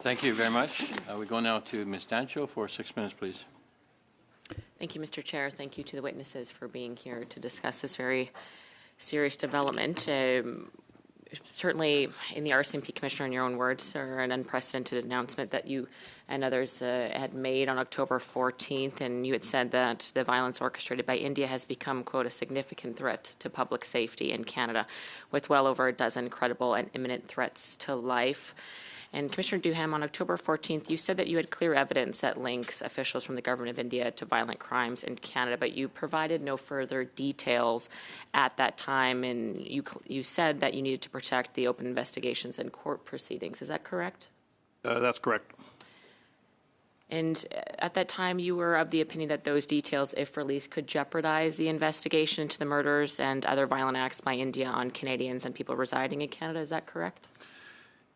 Thank you very much. We go now to Ms. Dancho for 6 minutes, please. Thank you, Mr. Chair. Thank you to the witnesses for being here to discuss this very serious development. Certainly, in the RCMP Commissioner, in your own words, are an unprecedented announcement that you and others had made on October 14th, and you had said that the violence orchestrated by India has become, quote, a significant threat to public safety in Canada, with well over a dozen credible and imminent threats to life. And Commissioner Duham, on October 14th, you said that you had clear evidence that links officials from the government of India to violent crimes in Canada, but you provided no further details at that time, and you said that you needed to protect the open investigations and court proceedings. Is that correct? That's correct. And at that time, you were of the opinion that those details, if released, could jeopardize the investigation into the murders and other violent acts by India on Canadians and people residing in Canada. Is that correct?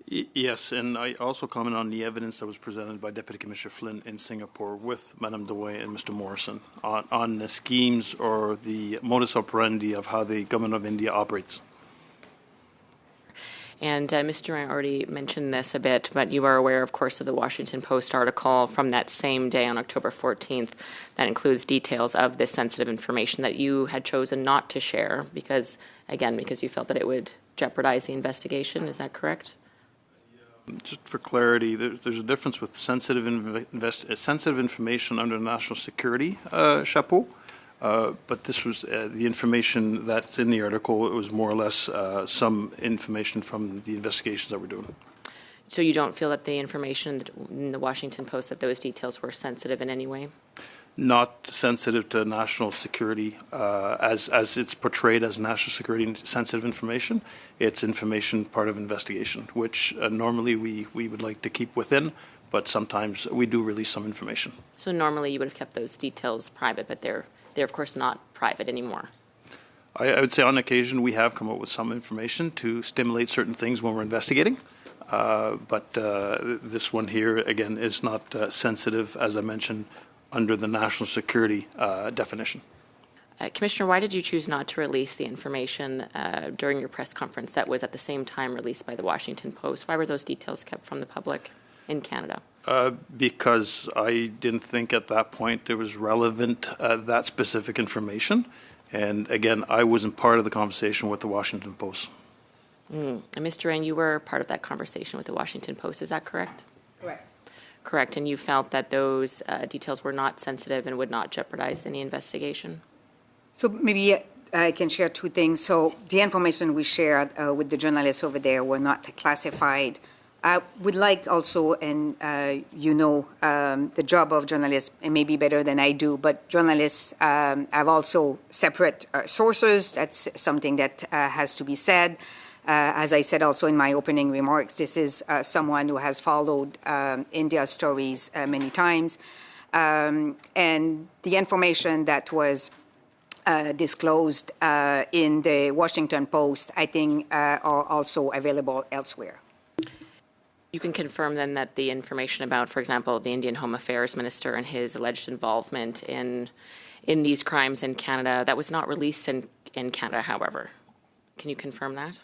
Yes, and I also comment on the evidence that was presented by Deputy Commissioner Flynn in Singapore with Madame Dewey and Mr. Morrison on the schemes or the modus operandi of how the government of India operates. And Mr. Ryan already mentioned this a bit, but you are aware, of course, of the Washington Post article from that same day on October 14th that includes details of this sensitive information that you had chosen not to share because you felt that it would jeopardize the investigation. Is that correct? Just for clarity, there's a difference with sensitive information under national security chapeau, but this was the information that's in the article. It was more or less some information from the investigations that we're doing. So you don't feel that the information in the Washington Post, that those details were sensitive in any way? Not sensitive to national security as it's portrayed as national security sensitive information. It's information part of investigation, which normally we would like to keep within, but sometimes we do release some information. So normally you would have kept those details private, but they're of course not private anymore. I would say on occasion we have come up with some information to stimulate certain things when we're investigating. But this one here, again, is not sensitive, as I mentioned, under the national security definition. Commissioner, why did you choose not to release the information during your press conference that was at the same time released by the Washington Post? Why were those details kept from the public in Canada? Because I didn't think at that point it was relevant, that specific information. And again, I wasn't part of the conversation with the Washington Post. And Mr. Rain, you were part of that conversation with the Washington Post, is that correct? Correct. Correct, and you felt that those details were not sensitive and would not jeopardize any investigation? So maybe I can share two things. So the information we shared with the journalists over there were not classified. I would like also, and the job of journalists, it may be better than I do, but journalists have also separate sources. That's something that has to be said. As I said also in my opening remarks, this is someone who has followed India's stories many times. And the information that was disclosed in the Washington Post, I think, are also available elsewhere. You can confirm then that the information about, for example, the Indian Home Affairs Minister and his alleged involvement in these crimes in Canada, that was not released in Canada, however. Can you confirm that?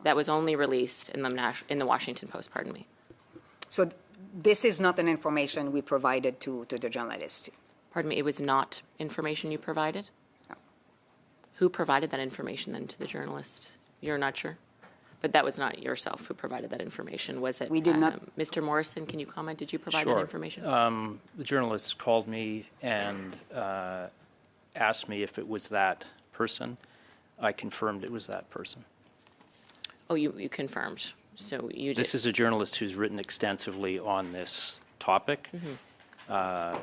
That was only released in the Washington Post, pardon me. So this is not an information we provided to the journalists. Pardon me, it was not information you provided? No. Who provided that information then to the journalist? You're not sure? But that was not yourself who provided that information, was it? We did not. Mr. Morrison, can you comment? Did you provide Sure. that information? The journalist called me and asked me if it was that person. I confirmed it was that person. Oh, you confirmed. So you did. This is a journalist who's written extensively on this topic. Mm-hmm. A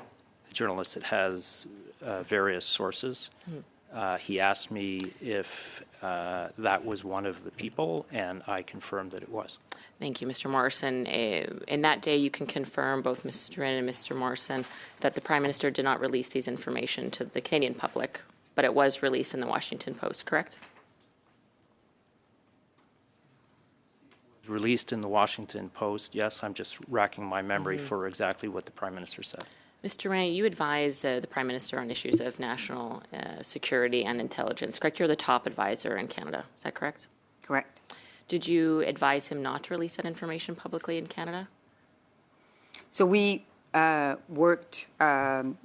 journalist that has various sources. Mm-hmm. He asked me if that was one of the people, and I confirmed that it was. Thank you, Mr. Morrison. In that day, you can confirm, both Mr. Wren and Mr. Morrison, that the Prime Minister did not release these information to the Canadian public, but it was released in the Washington Post, correct? Released in the Washington Post, yes. I'm just racking my memory for exactly what the Prime Minister said. Mr. Ray, you advise the Prime Minister on issues of national security and intelligence, correct? You're the top advisor in Canada, is that correct? Correct. Did you advise him not to release that information publicly in Canada? So we worked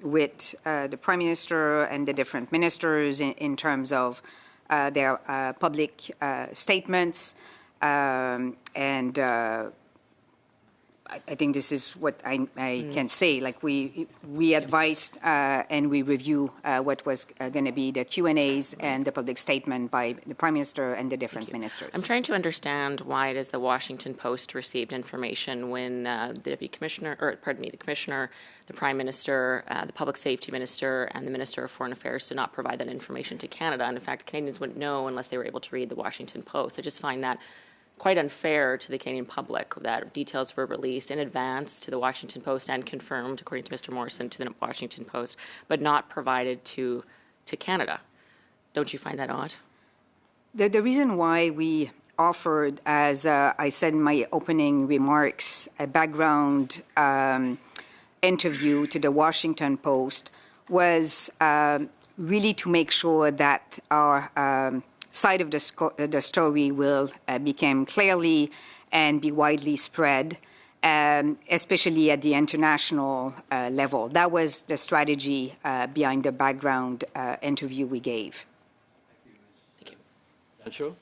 with the Prime Minister and the different ministers in terms of their public statements, and I think this is what I can say. Like we advised and we review what was going to be the Q&As and the public statement by the Prime Minister and the different ministers. I'm trying to understand why it is the Washington Post received information when the Deputy Commissioner, or pardon me, the Commissioner, the Prime Minister, the Public Safety Minister, and the Minister of Foreign Affairs did not provide that information to Canada. And in fact, Canadians wouldn't know unless they were able to read the Washington Post. I just find that quite unfair to the Canadian public that details were released in advance to the Washington Post and confirmed, according to Mr. Morrison, to the Washington Post, but not provided to Canada. Don't you find that odd? The reason why we offered, as I said in my opening remarks, a background interview to the Washington Post was really to make sure that our side of the story will become clearly and be widely spread, especially at the international level. That was the strategy behind the background interview we gave. Thank you. Sancho?